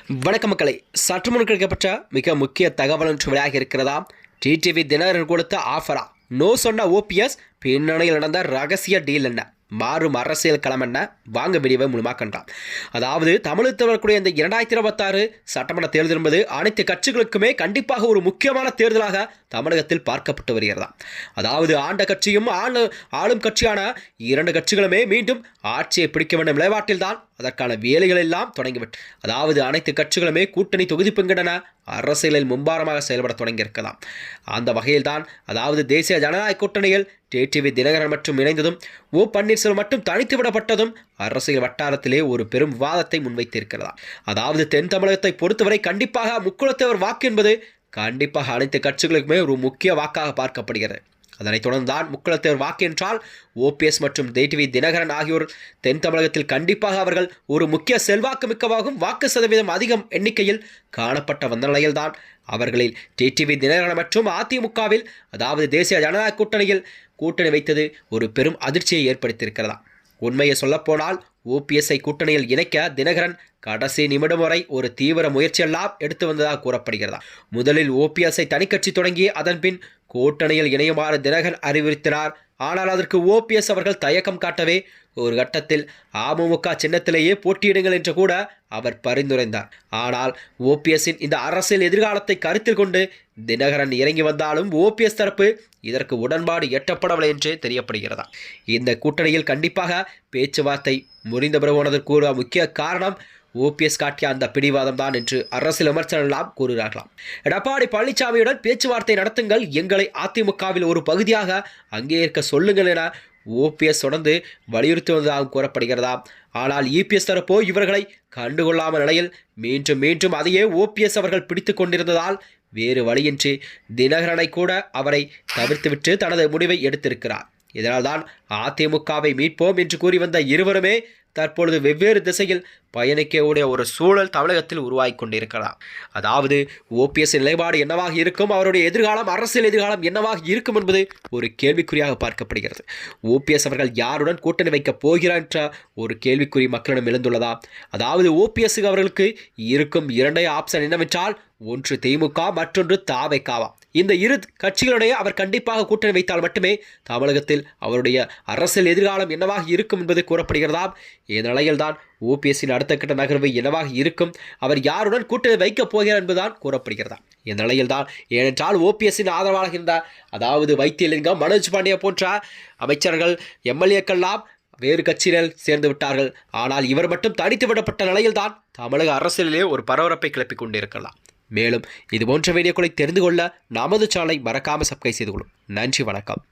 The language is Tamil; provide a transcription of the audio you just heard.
வணக்க மக்களை, சற்று முன் கிடைக்கப்பட்ட மிக முக்கிய தகவல் ஒன்று வெளியாக இருக்கிறதா? டிடிவி தினகரன் கொடுத்த ஆஃபரா? நோ சொன்ன ஓபிஎஸ், பின்னணியில் நடந்த ரகசிய டீல் என்ன? மாறும் அரசியல் களம் என்ன? வாங்க வீடியோவை முழுமா கண்டாம். அதாவது தமிழகத்தில் வரக்கூடிய இந்த 2026 சட்டமன்ற தேர்தல் என்பது அனைத்து கட்சிகளுக்குமே கண்டிப்பாக ஒரு முக்கியமான தேர்தலாக தமிழகத்தில் பார்க்கப்பட்டு வருகிறதா. அதாவது ஆண்ட கட்சியும் ஆளும் கட்சியான இரண்டு கட்சிகளுமே மீண்டும் ஆட்சியை பிடிக்க வேண்டும் நிலைப்பாட்டில் தான் அதற்கான வேலைகள் எல்லாம் தொடங்கிவிட்டு, அதாவது அனைத்து கட்சிகளுமே கூட்டணி தொகுதி பங்கிடன அரசியலில் மும்பாரமாக செயல்பட தொடங்கியிருக்கலாம். அந்த வகையில் தான் அதாவது தேசிய ஜனநாயக கூட்டணியில் டிடிவி தினகரன் மற்றும் இணைந்ததும் ஓ பன்னீர்செல்வம் மட்டும் தனித்து விடப்பட்டதும் அரசியல் வட்டாரத்திலே ஒரு பெரும் விவாதத்தை முன்வைத்திருக்கிறதா. அதாவது தென் தமிழகத்தை பொறுத்தவரை கண்டிப்பாக முக்குளத்தேவர் வாக்கு என்பது கண்டிப்பாக அனைத்து கட்சிகளுக்குமே ஒரு முக்கிய வாக்காக பார்க்கப்படுகிறது. அதனைத் தொடர்ந்துதான் முக்குளத்தேவர் வாக்கு என்றால் ஓபிஎஸ் மற்றும் டிடிவி தினகரன் ஆகியோர் தென் தமிழகத்தில் கண்டிப்பாக அவர்கள் ஒரு முக்கிய செல்வாக்கு மிக்கவாகும் வாக்கு சதவீதம் அதிகம் எண்ணிக்கையில் காணப்பட்ட வந்த நிலையில்தான் அவர்களில் டிடிவி தினகரன் மற்றும் அதிமுகவில் அதாவது தேசிய ஜனநாயக கூட்டணியில் கூட்டணி வைத்தது ஒரு பெரும் அதிர்ச்சியை ஏற்படுத்தியிருக்கிறதா. உண்மையை சொல்லப்போனால் ஓபிஎஸ்ஐ கூட்டணியில் இணைக்க தினகரன் கடைசி நிமிடம் வரை ஒரு தீவிர முயற்சியெல்லாம் எடுத்து வந்ததாக கூறப்படுகிறதா. முதலில் ஓபிஎஸ்ஐ தனிக்கட்சி தொடங்கி அதன் பின் கூட்டணியில் இணையுமாறு தினகரன் அறிவுறுத்தினார். ஆனால் அதற்கு ஓபிஎஸ் அவர்கள் தயக்கம் காட்டவே ஒரு கட்டத்தில் அமமுக சின்னத்திலேயே போட்டியிடுங்கள் என்று கூட அவர் பரிந்துரைந்தார். ஆனால் ஓபிஎஸ்ஸின் இந்த அரசியல் எதிர்காலத்தை கருத்தில் கொண்டு தினகரன் இறங்கி வந்தாலும் ஓபிஎஸ் தரப்பு இதற்கு உடன்பாடு எட்டப்படவில்லை என்று தெரியப்படுகிறதா. இந்த கூட்டணியில் கண்டிப்பாக பேச்சுவார்த்தை முறிந்த பிறகுனதற்கு ஒரு முக்கிய காரணம் ஓபிஎஸ் காட்டிய அந்த பிடிவாதம் தான் என்று அரசியல் விமர்சனெல்லாம் கூறுகிறார்களாம். எடப்பாடி பழனிசாமியுடன் பேச்சுவார்த்தை நடத்துங்கள், எங்களை அதிமுகவில் ஒரு பகுதியாக அங்கீகரிக்க சொல்லுங்கள் என ஓபிஎஸ் தொடர்ந்து வலியுறுத்தி வந்ததாக கூறப்படுகிறதா. ஆனால் இபிஎஸ் தரப்போ இவர்களை கண்டுகொள்ளாமல் நிலையில் மீண்டும் மீண்டும் அதையே ஓபிஎஸ் அவர்கள் பிடித்து கொண்டிருந்ததால் வேறு வழியின்றி தினகரனை கூட அவரை தவிர்த்துவிட்டு தனது முடிவை எடுத்திருக்கிறார். இதனால்தான் அதிமுகவை மீட்போம் என்று கூறி வந்த இருவருமே தற்பொழுது வெவ்வேறு திசையில் பயணிக்கக்கூடிய ஒரு சூழல் தமிழகத்தில் உருவாகி கொண்டிருக்கலாம். அதாவது ஓபிஎஸ் நிலைப்பாடு என்னவாக இருக்கும், அவருடைய எதிர்காலம் அரசியல் எதிர்காலம் என்னவாக இருக்கும் என்பது ஒரு கேள்விக்குறியாக பார்க்கப்படுகிறது. ஓபிஎஸ் அவர்கள் யாருடன் கூட்டணி வைக்கப் போகிறார் என்ற ஒரு கேள்விக்குறி மக்களிடம் எழுந்துள்ளதா. அதாவது ஓபிஎஸ் அவர்களுக்கு இருக்கும் இரண்டே ஆப்ஷன் என்னவென்றால், ஒன்று திமுக, மற்றொன்று தாவேகாவா. இந்த இரு கட்சிகளுடைய அவர் கண்டிப்பாக கூட்டணி வைத்தால் மட்டுமே தமிழகத்தில் அவருடைய அரசியல் எதிர்காலம் என்னவாக இருக்கும் என்பது கூறப்படுகிறதாம். இந்த நிலையில்தான் ஓபிஎஸ்ஸின் அடுத்த கட்ட நகர்வு என்னவாக இருக்கும், அவர் யாருடன் கூட்டணி வைக்கப் போகிறார் என்பதுதான் கூறப்படுகிறதா. இந்த நிலையில்தான் ஏனென்றால் ஓபிஎஸ்ஸின் ஆதரவாக இருந்த அதாவது வைத்தியலிங்கம், மனோஜ் பாண்டியா போன்ற அமைச்சர்கள் எம்எல்ஏக்கள்லாம் வேறு கட்சியினர் சேர்ந்து விட்டார்கள். ஆனால் இவர் மட்டும் தனித்து விடப்பட்ட நிலையில்தான் தமிழக அரசியலிலே ஒரு பரபரப்பை கிளப்பிக் கொண்டிருக்கலாம். மேலும் இதுபோன்ற வீடியோக்களை தெரிந்து கொள்ள நமது சேனலை மறக்காமல் சப்ஸ்கிரைப் செய்து கொள்ளும். நன்றி, வணக்கம்.